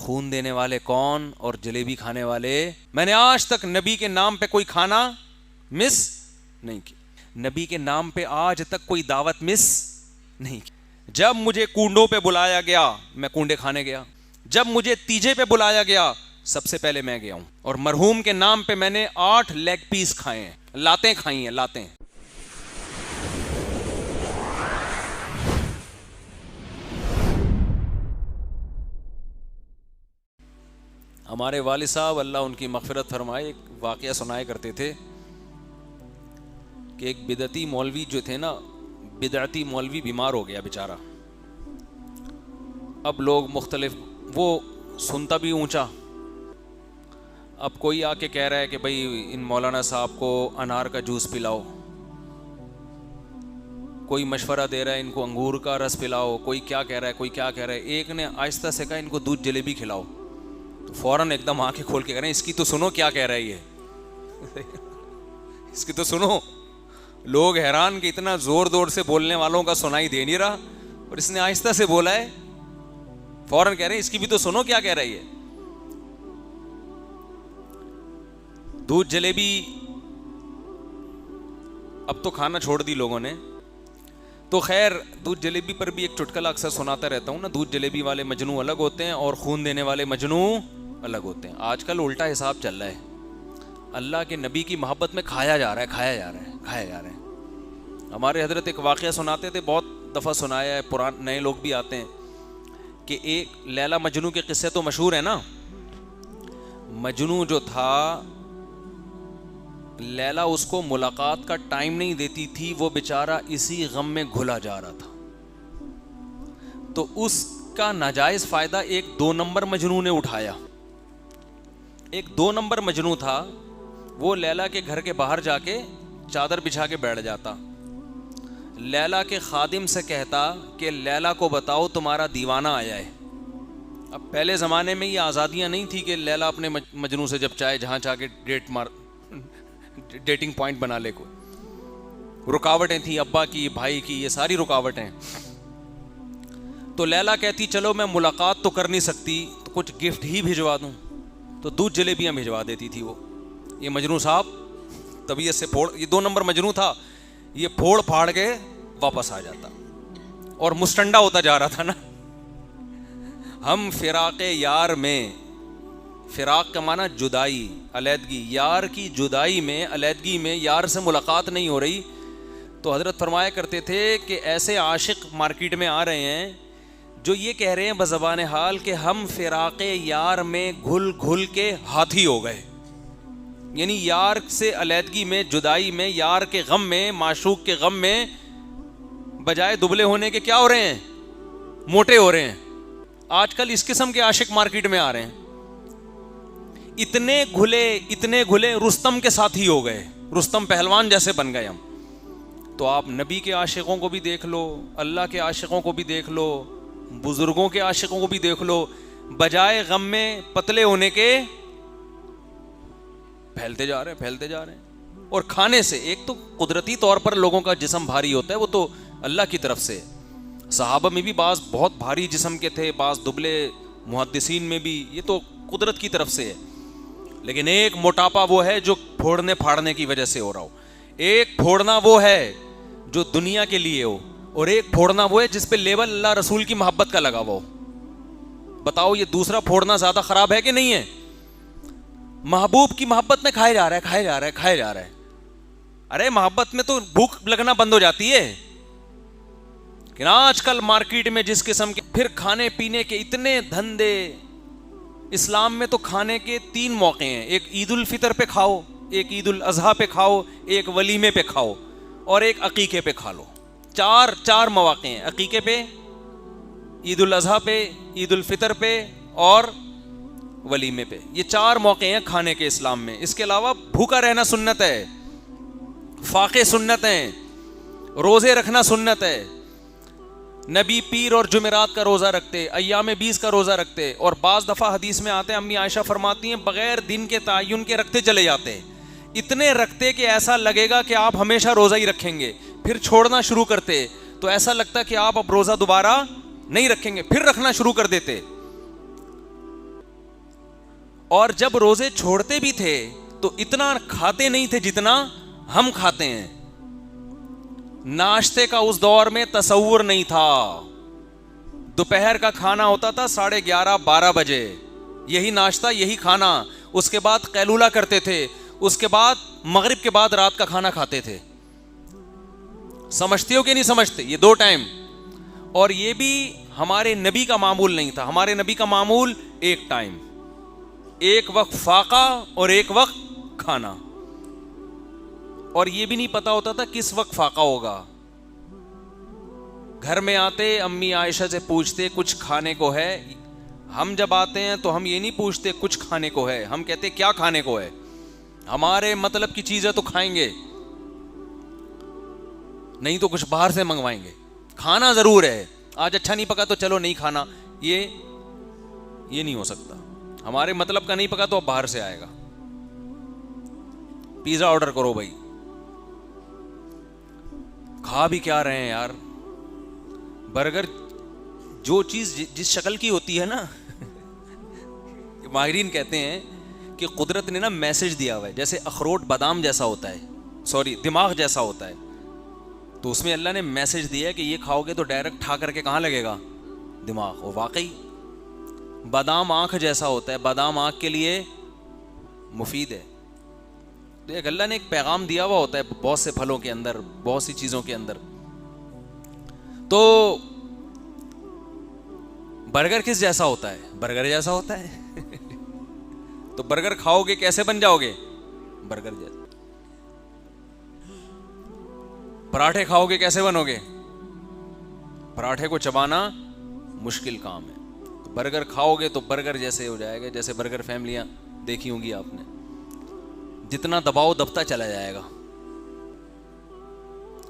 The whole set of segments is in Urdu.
خون دینے والے کون اور جلیبی کھانے والے. میں نے آج تک نبی کے نام پہ کوئی کھانا مس نہیں کیا, نبی کے نام پہ آج تک کوئی دعوت مس نہیں کی. جب مجھے کنڈوں پہ بلایا گیا میں کنڈے کھانے گیا, جب مجھے تیجے پہ بلایا گیا سب سے پہلے میں گیا ہوں, اور مرحوم کے نام پہ میں نے 8 لیگ پیس کھائے ہیں, لاتیں کھائی ہیں, لاتیں. ہمارے والد صاحب اللہ ان کی مغفرت فرمائے ایک واقعہ سنایا کرتے تھے کہ ایک بدعتی مولوی جو تھے نا, بدعتی مولوی بیمار ہو گیا بیچارہ. اب لوگ مختلف, وہ سنتا بھی اونچا. اب کوئی آ کے کہہ رہا ہے کہ بھائی ان مولانا صاحب کو انار کا جوس پلاؤ, کوئی مشورہ دے رہا ہے ان کو انگور کا رس پلاؤ, کوئی کیا کہہ رہا ہے, کوئی کیا کہہ رہا ہے. ایک نے آہستہ سے کہا ان کو دودھ جلیبی کھلاؤ, تو فوراً ایک دم آنکھیں کھول کے کہہ رہے ہیں اس کی تو سنو کیا کہہ رہا ہے یہ, اس کی تو سنو. لوگ حیران کہ اتنا زور زور سے بولنے والوں کا سنائی دے نہیں رہا, اور اس نے آہستہ سے بولا ہے. فوراً کہہ رہے ہیں اس کی بھی تو سنو کیا کہہ رہی ہے. دودھ جلیبی اب تو کھانا چھوڑ دی لوگوں نے. تو خیر دودھ جلیبی پر بھی ایک چٹکلا اکثر سناتا رہتا ہوں نا, دودھ جلیبی والے مجنو الگ ہوتے ہیں اور خون دینے والے مجنو الگ ہوتے ہیں. آج کل الٹا حساب چل رہا ہے, اللہ کے نبی کی محبت میں کھایا جا رہا ہے, کھایا جا رہا ہے, کھایا جا رہا ہے. ہمارے حضرت ایک واقعہ سناتے تھے, بہت دفعہ سنایا ہے, پرانے نئے لوگ بھی آتے ہیں, کہ ایک لیلا مجنو کے قصے تو مشہور ہیں نا. مجنو جو تھا, لیلا اس کو ملاقات کا ٹائم نہیں دیتی تھی, وہ بیچارہ اسی غم میں گھلا جا رہا تھا. تو اس کا ناجائز فائدہ ایک 2 نمبر مجنو نے اٹھایا. ایک 2 نمبر مجنو تھا, وہ لیلا کے گھر کے باہر جا کے چادر بچھا کے بیٹھ جاتا, لیلا کے خادم سے کہتا کہ لیلا کو بتاؤ تمہارا دیوانہ آیا ہے. اب پہلے زمانے میں یہ آزادیاں نہیں تھی کہ لیلا اپنے مجنو سے جب چاہے جہاں چاہ کے ڈیٹنگ پوائنٹ بنا لے. کو رکاوٹیں تھیں, ابا کی, بھائی کی, یہ ساری رکاوٹیں. تو لیلا کہتی چلو میں ملاقات تو کر نہیں سکتی تو کچھ گفٹ ہی بھجوا دوں, تو دودھ جلیبیاں بھجوا دیتی تھی وہ. یہ مجنو صاحب طبیعت سے یہ 2 نمبر مجنو تھا, یہ پھوڑ پھاڑ کے واپس آ جاتا, اور مستنڈا ہوتا جا رہا تھا نا. ہم فراق یار میں, فراق کا معنی جدائی, علیحدگی, یار کی جدائی میں, علیحدگی میں یار سے ملاقات نہیں ہو رہی. تو حضرت فرمایا کرتے تھے کہ ایسے عاشق مارکیٹ میں آ رہے ہیں جو یہ کہہ رہے ہیں بزبان حال کہ ہم فراق یار میں گھل گھل کے ہاتھی ہو گئے. یعنی یار سے علیحدگی میں, جدائی میں, یار کے غم میں, معشوق کے غم میں, بجائے دبلے ہونے کے کیا ہو رہے ہیں, موٹے ہو رہے ہیں. آج کل اس قسم کے عاشق مارکیٹ میں آ رہے ہیں, اتنے گھلے رستم کے ساتھی ہو گئے, رستم پہلوان جیسے بن گئے ہم. تو آپ نبی کے عاشقوں کو بھی دیکھ لو, اللہ کے عاشقوں کو بھی دیکھ لو, بزرگوں کے عاشقوں کو بھی دیکھ لو, بجائے غم میں پتلے ہونے کے پھیلتے جا رہے ہیں. اور کھانے سے, ایک تو قدرتی طور پر لوگوں کا جسم بھاری ہوتا ہے, وہ تو اللہ کی طرف سے. صحابہ میں بھی بعض بہت بھاری جسم کے تھے, بعض دبلے, محدثین میں بھی, یہ تو قدرت کی طرف سے ہے. لیکن ایک موٹاپا وہ ہے جو پھوڑنے پھاڑنے کی وجہ سے ہو رہا ہو, ایک پھوڑنا وہ ہے جو دنیا کے لیے ہو, اور ایک پھوڑنا وہ ہے جس پہ لیبل اللہ رسول کی محبت کا لگا ہوا ہو. بتاؤ یہ دوسرا پھوڑنا زیادہ خراب ہے کہ نہیں ہے؟ محبوب کی محبت میں کھائے جا رہا ہے. ارے محبت میں تو بھوک لگنا بند ہو جاتی ہے. کہ آج کل مارکیٹ میں جس قسم کے پھر کھانے پینے کے اتنے دھندے. اسلام میں تو کھانے کے 3 موقع ہیں, ایک عید الفطر پہ کھاؤ, ایک عید الاضحیٰ پہ کھاؤ, ایک ولیمے پہ کھاؤ, اور ایک عقیقے پہ کھا لو. 4 مواقع ہیں, عقیقے پہ, عید الاضحیٰ پہ, عید الفطر پہ, اور ولیمے پہ. یہ 4 موقع ہیں کھانے کے اسلام میں. اس کے علاوہ بھوکا رہنا سنت ہے, فاقے سنت ہیں, روزے رکھنا سنت ہے. نبی پیر اور جمعرات کا روزہ رکھتے, ایام 20 کا روزہ رکھتے, اور بعض دفعہ حدیث میں آتے ہیں, امی عائشہ فرماتی ہیں بغیر دن کے تعین کے رکھتے چلے جاتے. اتنے رکھتے کہ ایسا لگے گا کہ آپ ہمیشہ روزہ ہی رکھیں گے, پھر چھوڑنا شروع کرتے تو ایسا لگتا کہ آپ اب روزہ دوبارہ نہیں رکھیں گے, پھر رکھنا شروع کر دیتے. اور جب روزے چھوڑتے بھی تھے تو اتنا کھاتے نہیں تھے جتنا ہم کھاتے ہیں. ناشتے کا اس دور میں تصور نہیں تھا. دوپہر کا کھانا ہوتا تھا 11:30-12 بجے, یہی ناشتہ یہی کھانا. اس کے بعد قیلولہ کرتے تھے, اس کے بعد مغرب کے بعد رات کا کھانا کھاتے تھے. سمجھتے ہو کہ نہیں سمجھتے؟ یہ 2 ٹائم. اور یہ بھی ہمارے نبی کا معمول نہیں تھا. ہمارے نبی کا معمول 1 ٹائم, 1 وقت فاقہ اور 1 وقت کھانا. اور یہ بھی نہیں پتا ہوتا تھا کس وقت فاقہ ہوگا. گھر میں آتے امی عائشہ سے پوچھتے کچھ کھانے کو ہے. ہم جب آتے ہیں تو ہم یہ نہیں پوچھتے کچھ کھانے کو ہے, ہم کہتے کیا کھانے کو ہے. ہمارے مطلب کی چیزیں تو کھائیں گے, نہیں تو کچھ باہر سے منگوائیں گے. کھانا ضرور ہے, آج اچھا نہیں پکا تو چلو نہیں کھانا, یہ نہیں ہو سکتا. ہمارے مطلب کا نہیں پکا تو اب باہر سے آئے گا. پیزا آرڈر کرو بھائی. کھا بھی کیا رہے ہیں یار, برگر جو چیز جس شکل کی ہوتی ہے نا ماہرین کہتے ہیں کہ قدرت نے نا میسج دیا ہوا ہے. جیسے اخروٹ بادام جیسا ہوتا ہے, دماغ جیسا ہوتا ہے, تو اس میں اللہ نے میسج دیا ہے کہ یہ کھاؤ گے تو ڈائریکٹ کھا کر کے کہاں لگے گا؟ دماغ. وہ واقعی بادام آنکھ جیسا ہوتا ہے, بادام آنکھ کے لیے مفید ہے. تو ایک اللہ نے ایک پیغام دیا ہوا ہوتا ہے بہت سے پھلوں کے اندر, بہت سی چیزوں کے اندر. تو برگر کس جیسا ہوتا ہے؟ برگر جیسا ہوتا ہے. تو برگر کھاؤ گے کیسے بن جاؤ گے؟ برگر جیسا. پراٹھے کھاؤ گے کیسے بنو گے؟ پراٹھے کو چبانا مشکل کام ہے. برگر کھاؤ گے تو برگر جیسے ہو جائے گا, جیسے برگر فیملیاں دیکھی ہوں گی آپ نے, جتنا دباؤ دبتا چلا جائے گا,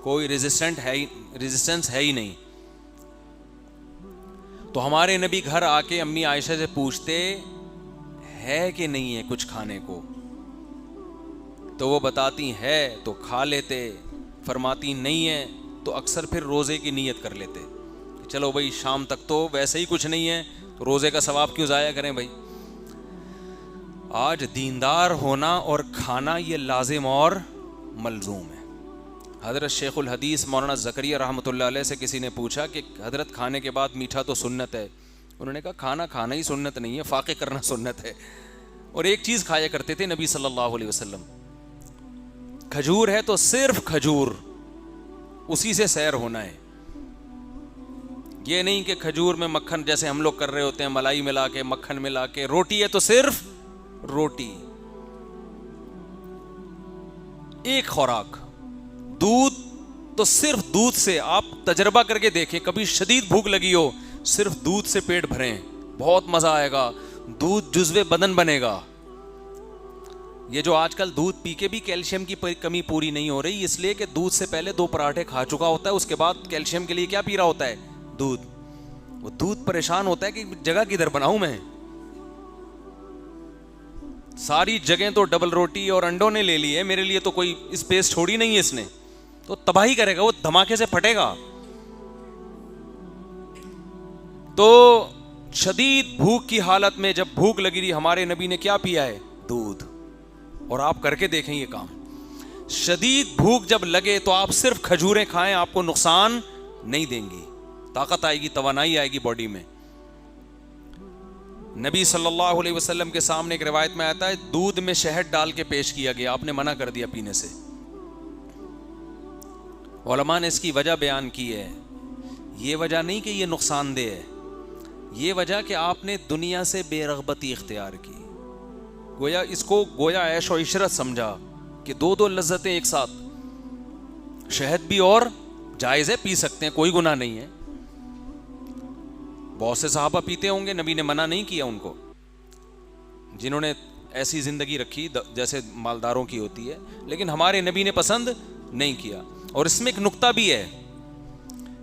کوئی ریزسٹنس ہے ہی نہیں. تو ہمارے نبی گھر آ کے امی عائشہ سے پوچھتے ہے کہ نہیں ہے کچھ کھانے کو, تو وہ بتاتی ہے تو کھا لیتے, فرماتی نہیں ہے تو اکثر پھر روزے کی نیت کر لیتے کہ چلو بھائی شام تک تو ویسے ہی کچھ نہیں ہے تو روزے کا ثواب کیوں ضائع کریں بھائی. آج دیندار ہونا اور کھانا یہ لازم اور ملزوم ہے. حضرت شیخ الحدیث مولانا زکریا رحمۃ اللہ علیہ سے کسی نے پوچھا کہ حضرت کھانے کے بعد میٹھا تو سنت ہے. انہوں نے کہا کھانا کھانا ہی سنت نہیں ہے, فاقے کرنا سنت ہے. اور ایک چیز کھایا کرتے تھے نبی صلی اللہ علیہ وسلم, کھجور ہے تو صرف کھجور, اسی سے سیر ہونا ہے. یہ نہیں کہ کھجور میں مکھن جیسے ہم لوگ کر رہے ہوتے ہیں, ملائی ملا کے مکھن ملا کے. روٹی ہے تو صرف روٹی, ایک خوراک. دودھ تو صرف دودھ سے. آپ تجربہ کر کے دیکھیں, کبھی شدید بھوک لگی ہو, صرف دودھ سے پیٹ بھریں, بہت مزہ آئے گا. دودھ جزو بدن بنے گا. یہ جو آج کل دودھ پی کے بھی کیلشیم کی کمی پوری نہیں ہو رہی, اس لیے کہ دودھ سے پہلے 2 پراٹھے کھا چکا ہوتا ہے, اس کے بعد کیلشیم کے لیے کیا پی رہا ہوتا ہے؟ دودھ. وہ دودھ پریشان ہوتا ہے کہ جگہ کدھر بناؤں میں, ساری جگہیں تو ڈبل روٹی اور انڈوں نے لے لی ہے, میرے لیے تو کوئی اسپیس چھوڑی نہیں ہے اس نے. تو تباہی کرے گا, وہ دھماکے سے پھٹے گا. تو شدید بھوک کی حالت میں جب بھوک لگی رہی, ہمارے نبی نے کیا پیا ہے؟ دودھ. اور آپ کر کے دیکھیں یہ کام. شدید بھوک جب لگے تو آپ صرف کھجوریں کھائیں, آپ کو نقصان نہیں دیں گی, طاقت آئے گی, توانائی آئے گی باڈی میں. نبی صلی اللہ علیہ وسلم کے سامنے ایک روایت میں آتا ہے دودھ میں شہد ڈال کے پیش کیا گیا, آپ نے منع کر دیا پینے سے. علماء نے اس کی وجہ بیان کی ہے. یہ وجہ نہیں کہ یہ نقصان دہ ہے, یہ وجہ کہ آپ نے دنیا سے بے رغبتی اختیار کی, گویا اس کو گویا عیش و عشرت سمجھا کہ 2 لذتیں ایک ساتھ. شہد بھی اور جائز ہے, پی سکتے ہیں, کوئی گناہ نہیں ہے. بہت سے صحابہ پیتے ہوں گے, نبی نے منع نہیں کیا ان کو, جنہوں نے ایسی زندگی رکھی جیسے مالداروں کی ہوتی ہے, لیکن ہمارے نبی نے پسند نہیں کیا. اور اس میں ایک نقطہ بھی ہے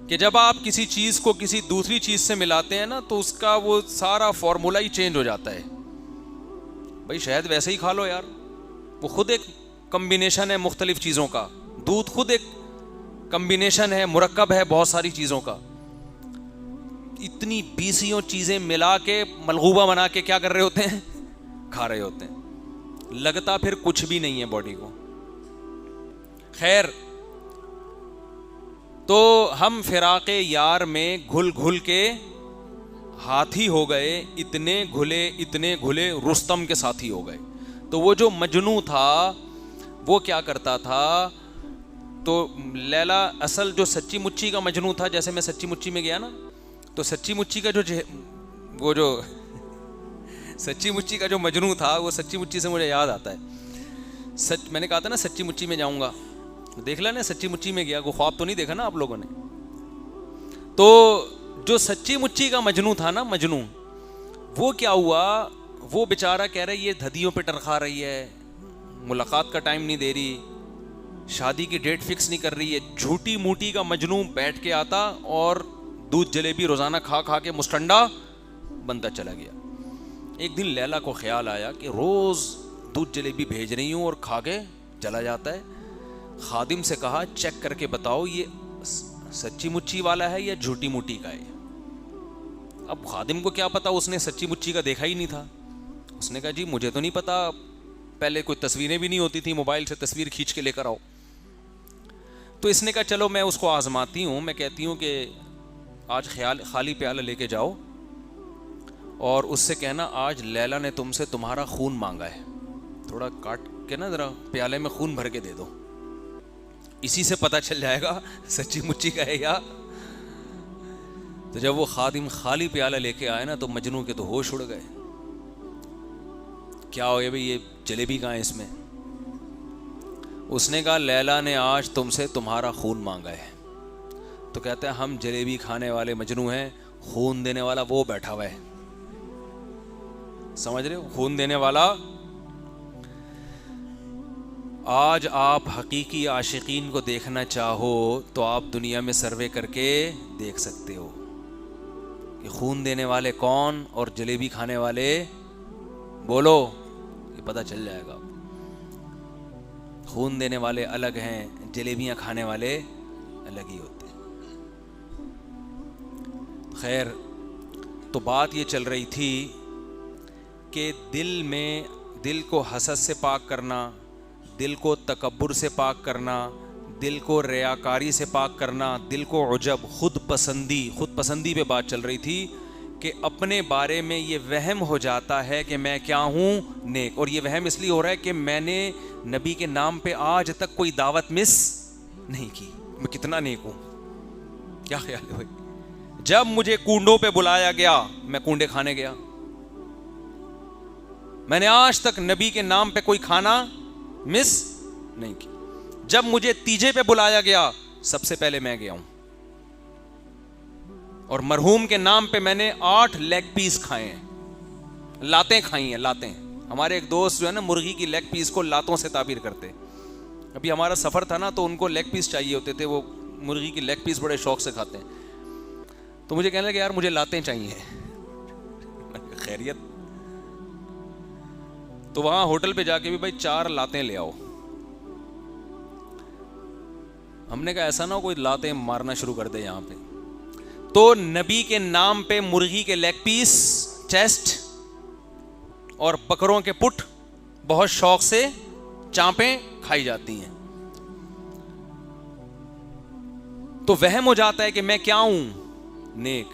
کہ جب آپ کسی چیز کو کسی دوسری چیز سے ملاتے ہیں نا, تو اس کا وہ سارا فارمولا ہی چینج ہو جاتا ہے. بھائی شہد ویسے ہی کھا لو یار, وہ خود ایک کمبینیشن ہے مختلف چیزوں کا. دودھ خود ایک کمبینیشن ہے, مرکب ہے بہت ساری چیزوں کا. اتنی 20 چیزیں ملا کے ملغوبہ بنا کے کیا کر رہے ہوتے ہیں؟ کھا رہے ہوتے ہیں, لگتا پھر کچھ بھی نہیں ہے باڈی کو. خیر, تو ہم فراق یار میں گھل گھل کے ہاتھی ہو گئے, اتنے گھلے رستم کے ساتھی ہو گئے. تو وہ جو مجنوں تھا وہ کیا کرتا تھا, تو لیلا اصل جو سچی مچی کا مجنوں تھا, جیسے میں سچی مچی میں گیا نا, تو سچی مچی کا جو سچی مچی کا جو مجنوں تھا, وہ سچی مچی سے مجھے یاد آتا ہے. میں نے کہا تھا نا سچی مچی میں جاؤں گا, دیکھ لینا سچی مچی میں گیا, کوئی خواب تو نہیں دیکھا نا آپ لوگوں نے. تو جو سچی مچی کا مجنوں تھا نا, مجنوں, وہ کیا ہوا, وہ بیچارہ کہہ رہا ہے یہ دھدیوں پہ ٹرخا رہی ہے, ملاقات کا ٹائم نہیں دے رہی, شادی کی ڈیٹ فکس نہیں کر رہی ہے. جھوٹی موٹی کا مجنوں بیٹھ کے آتا اور دودھ جلیبی روزانہ کھا کھا کے مسٹنڈا بنتا چلا گیا. ایک دن لیلا کو خیال آیا کہ روز دودھ جلیبی بھیج رہی ہوں اور کھا کے چلا جاتا ہے. خادم سے کہا چیک کر کے بتاؤ یہ سچی مچی والا ہے یا جھوٹی موٹی کا ہے. اب خادم کو کیا پتا, اس نے سچی مچی کا دیکھا ہی نہیں تھا. اس نے کہا جی مجھے تو نہیں پتا, پہلے کوئی تصویریں بھی نہیں ہوتی تھی, موبائل سے تصویر کھینچ کے لے کر آؤ. تو اس نے کہا چلو میں اس کو آزماتی ہوں, میں کہتی ہوں کہ آج خالی پیالہ لے کے جاؤ اور اس سے کہنا آج لیلا نے تم سے تمہارا خون مانگا ہے, تھوڑا کاٹ کے نا ذرا پیالے میں خون بھر کے دے دو, اسی سے پتہ چل جائے گا سچی مچی کا ہے یا. تو جب وہ خادم خالی پیالہ لے کے آئے نا, تو مجنوں کے تو ہوش اڑ گئے. کیا ہو گیا بھئی, یہ جلیبی کہاں ہے اس میں؟ اس نے کہا لیلا نے آج تم سے تمہارا خون مانگا ہے. تو کہتے ہیں ہم جلیبی کھانے والے مجنوں ہیں, خون دینے والا وہ بیٹھا ہوا ہے. سمجھ رہے ہو, خون دینے والا. آج آپ حقیقی عاشقین کو دیکھنا چاہو تو آپ دنیا میں سروے کر کے دیکھ سکتے ہو کہ خون دینے والے کون اور جلیبی کھانے والے, بولو, یہ پتہ چل جائے گا. خون دینے والے الگ ہیں, جلیبیاں کھانے والے الگ ہی ہوتے ہیں. خیر, تو بات یہ چل رہی تھی کہ دل کو حسد سے پاک کرنا, دل کو تکبر سے پاک کرنا, دل کو ریاکاری سے پاک کرنا, دل کو عجب, خود پسندی پہ بات چل رہی تھی کہ اپنے بارے میں یہ وہم ہو جاتا ہے کہ میں کیا ہوں, نیک. اور یہ وہم اس لیے ہو رہا ہے کہ میں نے نبی کے نام پہ آج تک کوئی دعوت مس نہیں کی, میں کتنا نیک ہوں. کیا خیال ہے بھائی, جب مجھے کنڈوں پہ بلایا گیا میں کنڈے کھانے گیا. میں نے آج تک نبی کے نام پہ کوئی کھانا مس نہیں کی. جب مجھے تیجے پہ بلایا گیا سب سے پہلے میں گیا ہوں, اور مرحوم کے نام پہ میں نے 8 لیگ پیس کھائے ہیں, لاتیں کھائی ہیں, لاتیں. ہمارے ایک دوست جو ہے نا مرغی کی لیگ پیس کو لاتوں سے تعبیر کرتے. ابھی ہمارا سفر تھا نا, تو ان کو لیگ پیس چاہیے ہوتے تھے, وہ مرغی کی لیگ پیس بڑے شوق سے کھاتے ہیں. تو مجھے کہنے لگے یار مجھے لاتیں چاہیے. خیریت. تو وہاں ہوٹل پہ جا کے بھی بھائی 4 لاتیں لے آؤ. ہم نے کہا ایسا نہ ہو کوئی لاتیں مارنا شروع کر دے یہاں پہ. تو نبی کے نام پہ مرغی کے لیگ پیس, چیسٹ اور بکروں کے پٹ بہت شوق سے چانپیں کھائی جاتی ہیں. تو وہم ہو جاتا ہے کہ میں کیا ہوں, نیک.